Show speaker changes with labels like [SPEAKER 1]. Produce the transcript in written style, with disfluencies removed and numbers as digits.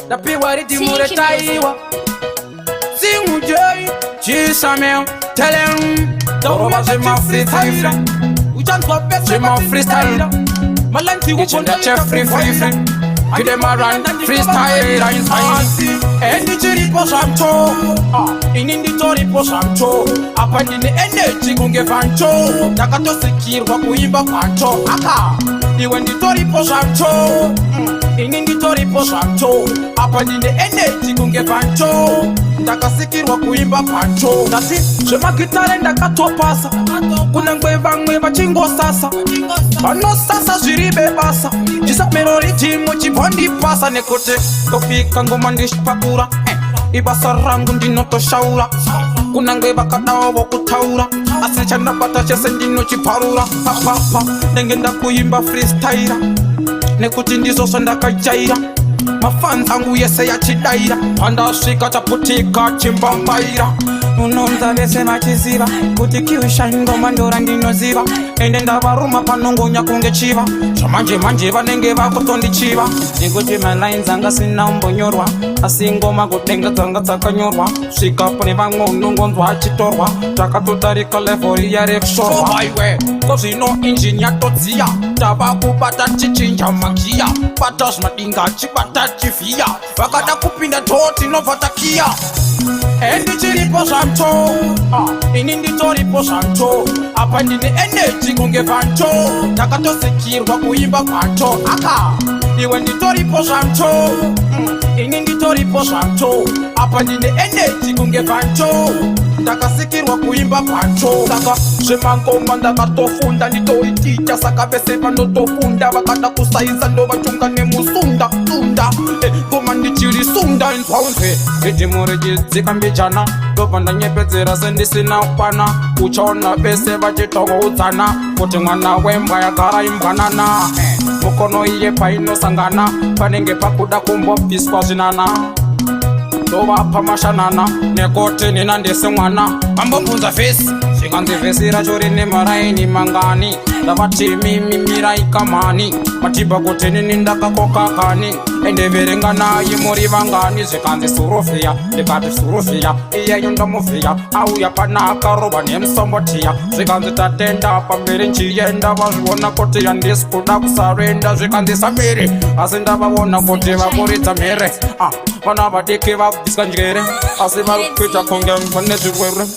[SPEAKER 1] ndapiwa ridimure taiwa Singujei Chisamel Telem Toroba Jema freestyle Jema freestyle Malanti Uchenda chef free I dem a run freestyle Endi chiri po samcho Inindi tori po samcho Apandi ni energy kunge vancho Nakato sikirwa kuimba kwancho Iwe ndi tori po samcho Inindi tori po samcho Apandi ni energy kunge vancho Ndakasikirwa kuimba pancho Ndasi shema gitare ndakatopasa Kuna ngwe bachingo sasa Bano sasa ziribe basa Chisa melori timu chibondi pasa Nekote tofika ngoma ndishipakura Ibasa rangu ndinoto shaura Kuna ngwe bakadawa wokutaura Asicha nabata chese ndino chiparura Papa Nengenda kuimba freestyle Nekuti ndizoso ndakajaira Mafans angu yese ya chidaira Panda shika chaputika chimbambaira Unonza vese machiziva Kuti kiwisha ngoma ndora ndinoziva Ende ndavaruma panongonya kunge chiva Chamanje vanenge vakutondi chiva Nikuti my lines anga sina umbonyorwa Asi ngoma kutenga zanga tsakanyorwa Shika pane vangono ngonzwa chitorwa Takatotarika level ya rekshorwa Highway Cause no engine ya todzia Tava kupata chichinja magia Patas madinga chipata chifia Vakada kupinda toti no vatakia Endi chiripo samcho Inindi toripo samcho Apa ndine energy kunge vancho Nakato sikirwa kuimba kwancho Iwe ndi toripo samcho Inindi toripo samcho Apa ndine energy kunge vancho Ndakasikirwa kuimba pancho Saka shemangoma ndakatofunda Nditoiticha saka bese vanotofunda Vakada kusaiza ndo vachunga nemusunda Ngoma ndichiri sunda nzwaunze Ndimure jidzika mbijana Ndobva ndanyepedzera sendisina upana Uchaona bese vachitongo udzana Kuti mwana wembwa yagara imbanana Mukono iye painosangana Panenge pakuda kumbobviswa zvinana Ndovapa mashanana Nekote nina ndese mwana Vambobvunza vhesi Zvikanzi vhesi racho rine maraini mangani Ndavati mimi mirai kamani Matiba kuti nini ndakakoka kani Ende verenga nayi muri vangani Zvikanzi surufia Ndikati surufia Iyeyo ndamuvia Auya panaka roba nemusombotiya Zvikanzi tatenda pamberi nchiyenda Vazviona kuti yandisi kuda kusarenda Zvikanzi samiri Asi ndavavona kuti vaburitsa mhere Vana vadiki vakubviswa njere Asi vari kuita kunge mune zvirwere